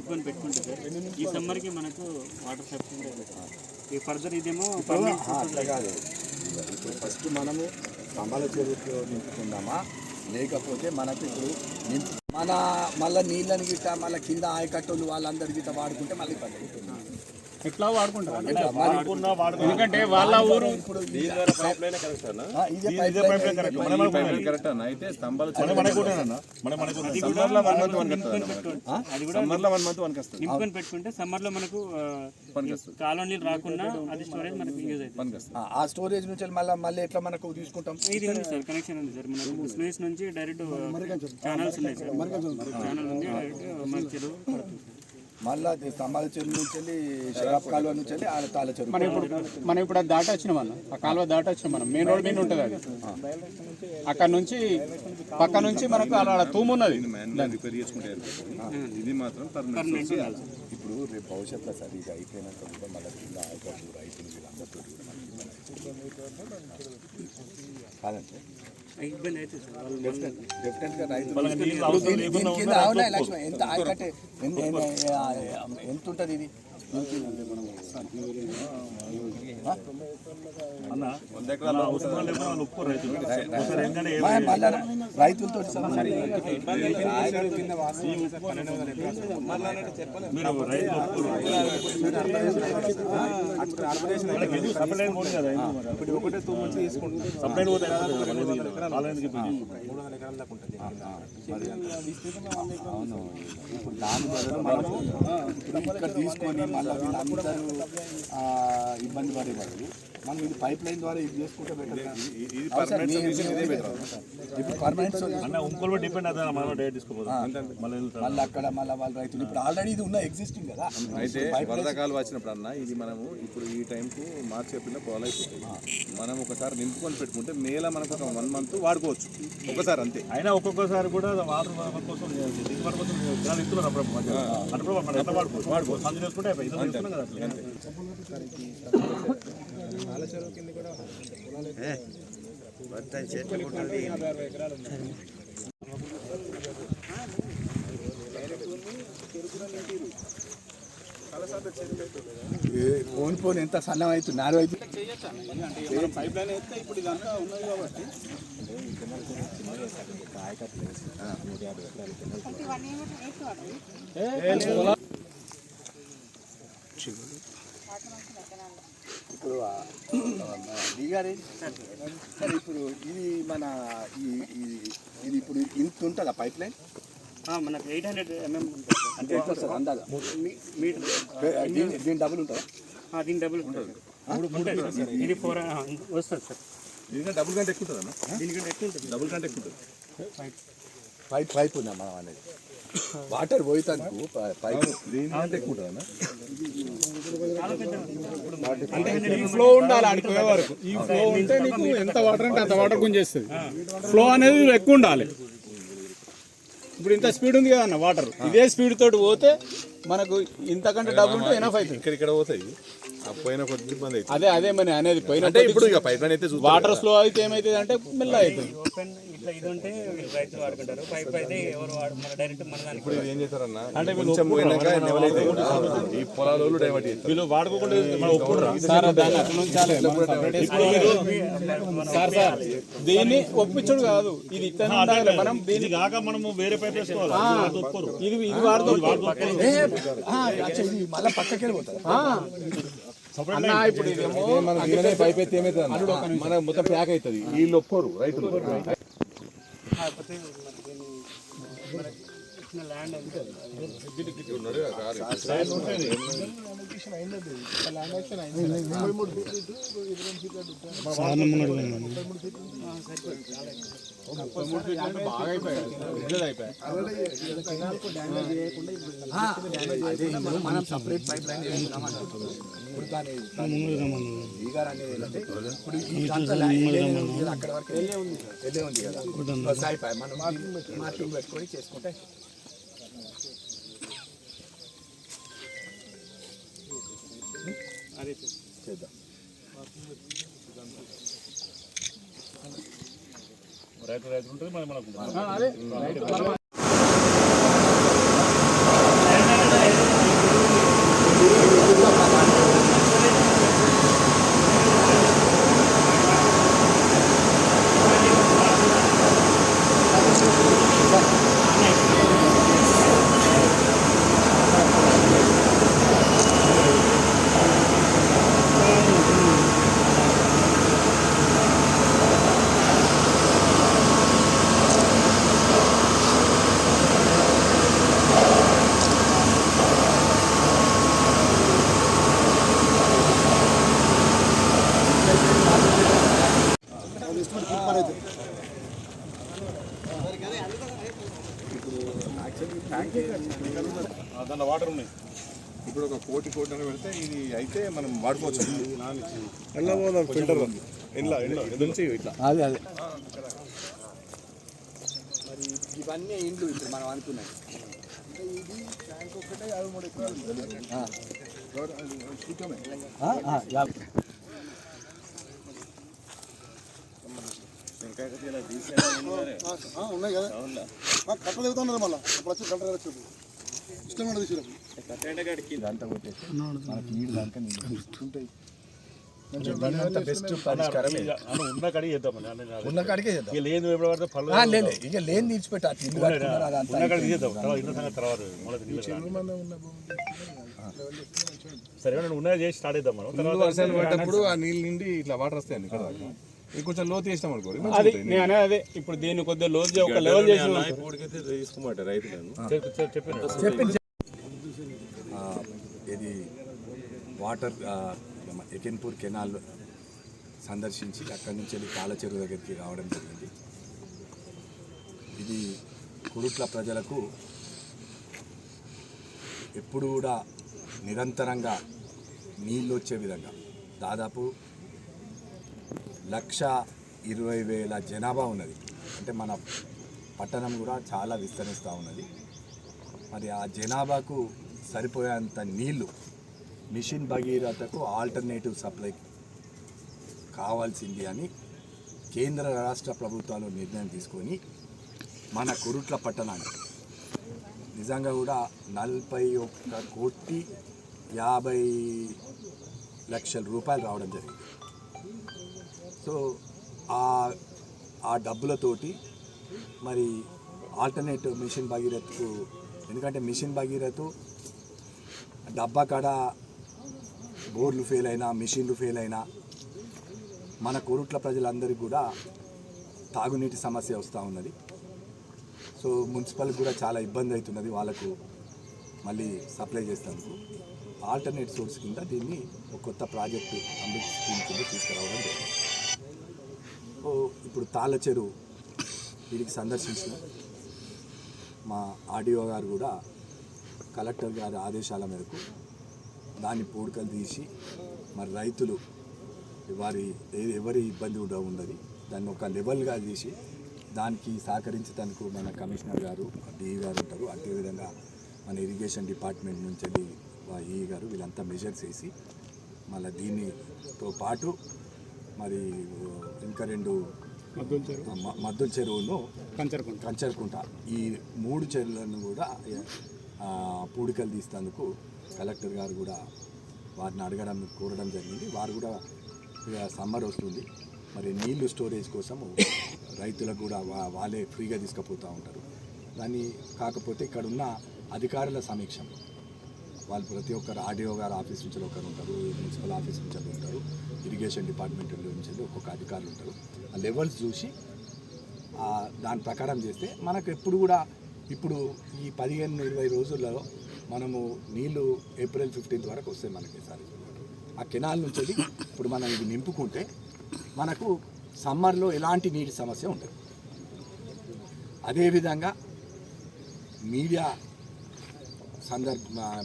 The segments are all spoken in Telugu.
నింపుకొని పెట్టుకుంటే సార్ ఈ సమ్మర్కి మనకు వాటర్ సఫిషియెంట్. ఈ ఫర్దర్ ఇదేమో అట్లా కాదు. ఇప్పుడు ఫస్ట్ మనము స్తంభాల చెరువుతో నింపుకుందామా, లేకపోతే మనకు ఇప్పుడు మన మళ్ళీ నీళ్ళని గిట్ట మళ్ళీ కింద ఆయకట్టోళ్ళు వాళ్ళందరి గిట్ట వాడుకుంటే మళ్ళీ ఇబ్బంది అవుతుంది. ఎట్లా వాడుకుంటారు ఎందుకంటే వాళ్ళ ఊరు ఇప్పుడు నింపుకొని పెట్టుకుంటే సమ్మర్ లో మనకు కాలువ నీళ్ళు రాకుండా అది స్టోరేజ్ మనకు యూజ్ అవుతుంది. ఆ స్టోరేజ్ నుంచి మళ్ళీ ఎట్లా మనకు తీసుకుంటాం? ఇది ఉంది సార్, కనెక్షన్ ఉంది సార్. మనకు స్లూయిస్ నుంచి డైరెక్ట్ ఛానల్స్ ఉన్నాయి సార్. ఛానల్ ఉంది డైరెక్ట్ మన చెరువు పడుతుంది సార్. మళ్ళీ స్తంభాల చెరువు నుంచి వెళ్ళి షరాబ్ కాలువ నుంచి వెళ్ళి తాళ చెరువు. మనం ఇప్పుడు అది దాటి వచ్చినాం అన్న, ఆ కాలువ దాటి వచ్చినాం మనం. మెయిన్ రోడ్ మీద ఉంటుంది అది. అక్కడ నుంచి పక్క నుంచి మనకు అలా తూము ఉన్నది. ఇది మాత్రం ఇప్పుడు రేపు భవిష్యత్తులో సార్ ఇది అయిపోయినాక కూడా మళ్ళీ కింద ఆయకట్టు రైతులు వీళ్ళందరితో కాదంటే ఇబ్బంది అవుతుంది సార్. డెఫినెట్గా రైతులు ఎంత ఆయకట్టే ఎంత ఉంటుంది ఇది రైతులతో అవును. ఇప్పుడు దాని బదులు మనకు ఇక్కడ తీసుకొని మళ్ళీ వీళ్ళందరూ ఇబ్బంది పడే బదులు మనం ఇది పైప్ లైన్ ద్వారా ఇది చేసుకుంటే బెటర్. ఇప్పుడు పర్మనెంట్ మళ్ళీ అక్కడ మళ్ళీ వాళ్ళ రైతులు ఇప్పుడు ఆల్రెడీ ఇది ఉన్న ఎగ్జిస్టింగ్ కదా. అయితే వరదకాలు వచ్చినప్పుడు అన్న ఇది మనము ఇప్పుడు ఈ టైంకు మార్చి ఏప్రిల్లో ఫాలో అయిపోతుంది. మనం ఒకసారి నింపుకొని పెట్టుకుంటే మేల మనకు ఒక 1 month వాడుకోవచ్చు ఒకసారి అంతే. అయినా ఒక్కొక్కసారి కూడా వాటర్ కోసం పోను ఎంత సన్నం అవుతుంది, నారు అవుతుంది. పైప్ లైన్ అయితే ఇప్పుడు ఇదంతా ఉన్నది కాబట్టి ఇప్పుడు సార్ ఇప్పుడు ఇది మన ఇది ఇప్పుడు ఇంత ఉంటుందా పైప్ లైన్? మనకు 800 mm అంటే ఎంత వస్తుంది అందాజా మీటర్? దీని డబుల్ ఉంటుందా? దీని డబుల్ ఉంటుంది. ఇది 4 వస్తుంది సార్. దీనికంటే డబుల్ కంటే ఎక్కువ ఉంటుందన్న. దీనికంటే ఎక్కువ ఉంటుంది, డబుల్ కంటే ఎక్కువ ఉంటుంది. పైప్ ఉందా మనం అనేది వాటర్ పోయితాను పైప్ దీనికంటే ఎక్కువ ఉంటుందన్న. అంటే ఈ ఫ్లో ఉండాలి ఆడికి పోయే వరకు. ఈ ఫ్లో ఉంటే నీకు ఎంత వాటర్ అంటే అంత వాటర్ గుంజేస్తుంది. ఫ్లో అనేది ఎక్కువ ఉండాలి. ఇప్పుడు ఇంత స్పీడ్ ఉంది కదా అన్న వాటర్, ఇదే స్పీడ్ తోటి పోతే మనకు ఇంతకంటే డబుల్ ఉంటే ఎనఫ్ అవుతుంది. ఇక్కడ పోతాయి పోయిన కొద్ది ఇబ్బంది అవుతుంది. అదే మరి అనేది పోయిన ఇప్పుడు ఇక పైప్ లైన్ అయితే వాటర్ స్లో అయితే ఏమైతుంది అంటే మెల్ల అవుతుంది. ఓపెన్ ఇట్లా ఇది ఉంటే రైతులు వాడుకుంటారు. పైప్ అయితే ఎవరు మన డైరెక్ట్ మన దానికి. ఇప్పుడు ఏం చేస్తారన్న అంటే కొంచెం పోయినాక ఈ పొలాలు డైవర్ట్ చేస్తారు. వీళ్ళు వాడుకోకుండా సార్ దీన్ని ఒప్పించడు కాదు, ఇది ఇక్కడ మనం దీన్ని కాక మనము వేరే పైప్ వేసుకోవాలి. ఇది వాడుతూ మళ్ళీ పక్కకి వెళ్ళిపోతారు. అన్న ఇప్పుడు ఇదేమో పైప్ అయితే ఏమవుతుంది మన మొత్తం ప్యాక్ అవుతుంది. వీళ్ళు ఒప్పుకోరు రైతులు. ల్యాండ్ అంటే మనం సపరేట్ పైప్ లైన్ అక్కడ వరకు వెళ్ళే ఉంది కదా. మనం మార్కింగ్ పెట్టుకొని చేసుకుంటే చేద్దాం. రైతు ఉంటుంది మనకు ఇప్పుడు యాక్చువల్లీ ట్యాంక్ దాంట్లో వాటర్ ఉన్నాయి. ఇప్పుడు ఒక కోటి పెడితే ఇది అయితే మనం వాడుకోవచ్చు. ఫిల్టర్ ఇంట్లో నుంచి ఇట్లా అదే మరి ఇవన్నీ ఇండ్లు ఇప్పుడు మనం అనుకున్నాయి. ఉన్నాయి కదా కట్టలు చెబుతున్నారు మళ్ళీ అప్పుడు వచ్చి కట్టలు వచ్చేది ఇష్టం తీసి ఇదంతా కొట్టేసి మనకి నీళ్ళు దాకా ఉంటాయి. బెస్ట్ పరిష్కారం ఉన్న కడిగి చేద్దామని ఉన్న కాడికే చేద్దాం. లేదు ఎప్పుడు పడితే పళ్ళు లేదు ఇక లేని తీర్చిపెట్టి అట్లా ఇల్లు కట్టుకున్నారు అదంతా ఉన్న కడిగి చేద్దాం. ఇన్న సంగతి తర్వాత సరే ఉన్నది చేసి స్టార్ట్ చేద్దాం మనం. ముందు వర్షాలు పడ్డప్పుడు ఆ నీళ్ళు నిండి ఇట్లా వాటర్ వస్తాయండి ఇక్కడ దాకా. ఇది కొంచెం లోతు చేసినాం అనుకో అది నేను అనేది అదే ఇప్పుడు దీన్ని కొద్దిగా లోతు ఒక లెవెల్ చేసి తీసుకోమాట రైతులను చెప్పిన ఇది వాటర్ ఎకెన్పూర్ కెనాల్ సందర్శించి అక్కడి నుంచి వెళ్ళి కాలచెరువు దగ్గరికి రావడం జరిగింది. ఇది కురుట్ల ప్రజలకు ఎప్పుడు కూడా నిరంతరంగా నీళ్ళు వచ్చే విధంగా దాదాపు 1,20,000 జనాభా ఉన్నది. అంటే మన పట్టణం కూడా చాలా విస్తరిస్తూ ఉన్నది. మరి ఆ జనాభాకు సరిపోయేంత నీళ్లు మిషన్ భగీరథకు ఆల్టర్నేటివ్ సప్లై కావాల్సింది అని కేంద్ర రాష్ట్ర ప్రభుత్వాలు నిర్ణయం తీసుకొని మన కురుట్ల పట్టణానికి నిజంగా కూడా 41,50,00,000 రూపాయలు రావడం జరిగింది. సో ఆ డబ్బులతోటి మరి ఆల్టర్నేటివ్ మిషన్ భగీరథకు, ఎందుకంటే మిషన్ భగీరథ డబ్బా కాడ బోర్లు ఫెయిల్ అయినా మిషన్లు ఫెయిల్ అయినా మన కురుట్ల ప్రజలందరికీ కూడా తాగునీటి సమస్య వస్తూ ఉన్నది. సో మున్సిపల్కి కూడా చాలా ఇబ్బంది అవుతున్నది వాళ్ళకు మళ్ళీ సప్లై చేసేందుకు. ఆల్టర్నేట్ సోర్స్ కింద దీన్ని ఒక కొత్త ప్రాజెక్టు అమృత్ స్కీమ్ కింద తీసుకురావడం జరిగింది. సో ఇప్పుడు తాళ్ళ చెరువు వీరికి సందర్శించిన మా ఆర్డీఓ గారు కూడా కలెక్టర్ గారి ఆదేశాల మేరకు దాన్ని పూడికలు తీసి మరి రైతులు ఎవరి ఇబ్బంది ఉండదు దాన్ని ఒక లెవెల్గా తీసి దానికి సహకరించేందుకు మన కమిషనర్ గారు డిఈ గారు ఉంటారు. అదేవిధంగా మన ఇరిగేషన్ డిపార్ట్మెంట్ నుంచి వెళ్ళి ఈఈ గారు వీళ్ళంతా మెజర్స్ వేసి మళ్ళీ దీనితో పాటు మరి ఇంకా 2 మద్దుల చెరువును కంచర్కుంట ఈ 3 చెరువులను కూడా పూడికలు తీసేందుకు కలెక్టర్ గారు కూడా వారిని కోరడం జరిగింది. వారు కూడా సమ్మర్ వస్తుంది, మరి నీళ్లు స్టోరేజ్ కోసము రైతులకు కూడా వాళ్ళే ఫ్రీగా తీసుకుపోతూ ఉంటారు. దాన్ని కాకపోతే ఇక్కడ ఉన్న అధికారుల సమీక్షంలో వాళ్ళు ప్రతి ఒక్కరు ఆర్డీఓ గారు ఆఫీస్ నుంచి ఒకరు ఉంటారు, మున్సిపల్ ఆఫీస్ నుంచి ఉంటారు, ఇరిగేషన్ డిపార్ట్మెంట్ నుంచి ఒక్కొక్క అధికారులు ఉంటారు. ఆ లెవెల్స్ చూసి దాని ప్రకారం చేస్తే మనకు ఎప్పుడు కూడా ఇప్పుడు ఈ 15-20 రోజుల్లో మనము నీళ్లు ఏప్రిల్ 15th వరకు వస్తాయి మనకి. సారి ఆ కెనాల్ నుంచి ఇప్పుడు మనం ఇది నింపుకుంటే మనకు సమ్మర్లో ఎలాంటి నీటి సమస్య ఉండదు. అదేవిధంగా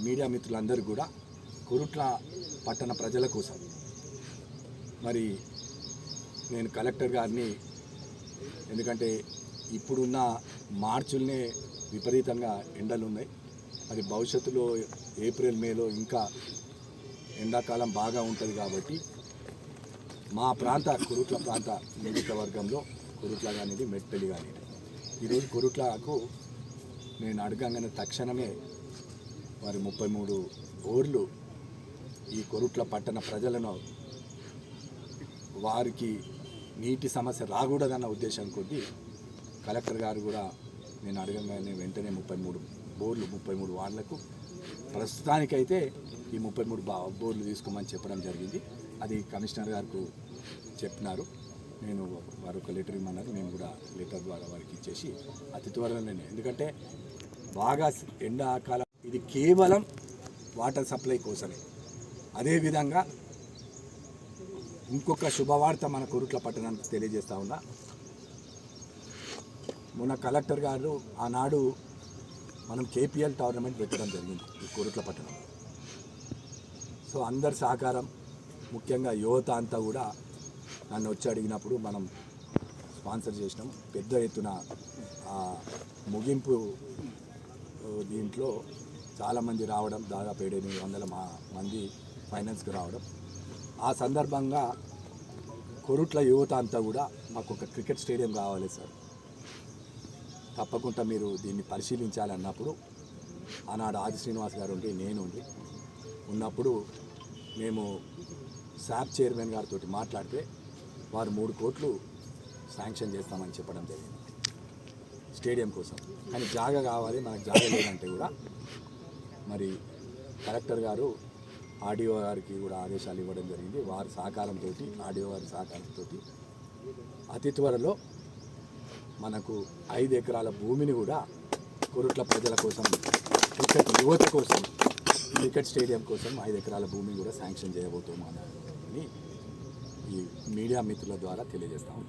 మీడియా మిత్రులందరూ కూడా కురుట్ల పట్టణ ప్రజల కోసం మరి నేను కలెక్టర్ గారిని, ఎందుకంటే ఇప్పుడున్న మార్చుల్నే విపరీతంగా ఎండలు ఉన్నాయి, మరి భవిష్యత్తులో ఏప్రిల్ మేలో ఇంకా ఎండాకాలం బాగా ఉంటుంది కాబట్టి మా ప్రాంత కురుట్ల ప్రాంత నియోజకవర్గంలో కురుట్ల కానిది మెట్పల్లి కానిది ఈరోజు కురుట్లకు నేను అడగంగానే తక్షణమే వారి 33 ఓర్లు ఈ కురుట్ల పట్టణ ప్రజలను వారికి నీటి సమస్య రాకూడదన్న ఉద్దేశం కొద్దీ కలెక్టర్ గారు కూడా నేను అడగంగానే వెంటనే 33 బోర్లు 33 వార్డులకు ప్రస్తుతానికైతే ఈ 33 బోర్లు తీసుకోమని చెప్పడం జరిగింది. అది కమిషనర్ గారికి చెప్పినారు. నేను వారు ఒక లెటర్ ఇమ్మన్నారు, నేను కూడా లెటర్ ద్వారా వారికి ఇచ్చేసి అతి త్వరలోనే, ఎందుకంటే బాగా ఎండాకాలం ఇది కేవలం వాటర్ సప్లై కోసమే. అదేవిధంగా ఇంకొక శుభవార్త మన కురుట్ల పట్టణానికి తెలియజేస్తా ఉన్నా. మొన్న కలెక్టర్ గారు ఆనాడు మనం కేపీఎల్ టోర్నమెంట్ పెట్టడం జరిగింది ఈ కోరుట్ల పట్టణం. సో అందరి సహకారం, ముఖ్యంగా యువత అంతా కూడా నన్ను వచ్చి అడిగినప్పుడు మనం స్పాన్సర్ చేసినాం. పెద్ద ఎత్తున ముగింపు దీంట్లో చాలామంది రావడం, దాదాపు 700-800 మంది ఫైనల్స్కి రావడం. ఆ సందర్భంగా కొరుట్ల యువత అంతా కూడా మాకు ఒక క్రికెట్ స్టేడియం కావాలి సార్, తప్పకుండా మీరు దీన్ని పరిశీలించాలన్నప్పుడు ఆనాడు ఆది శ్రీనివాస్ గారు ఉండి నేను ఉన్నప్పుడు మేము శాప్ చైర్మన్ గారితో మాట్లాడితే వారు 3 కోట్లు శాంక్షన్ చేస్తామని చెప్పడం జరిగింది స్టేడియం కోసం. కానీ జాగా కావాలి, మనకు జాగా లేదంటే కూడా మరి కలెక్టర్ గారు ఆర్డీఓ గారికి కూడా ఆదేశాలు ఇవ్వడం జరిగింది. వారి సహకారంతో, ఆర్డీఓ గారి సహకారంతో అతి త్వరలో మనకు 5 ఎకరాల భూమిని కూడా కొరుట్ల ప్రజల కోసం, క్రికెట్ యువత కోసం, క్రికెట్ స్టేడియం కోసం 5 ఎకరాల భూమిని కూడా శాంక్షన్ చేయబోతున్నామని ఈ మీడియా మిత్రుల ద్వారా తెలియజేస్తాము.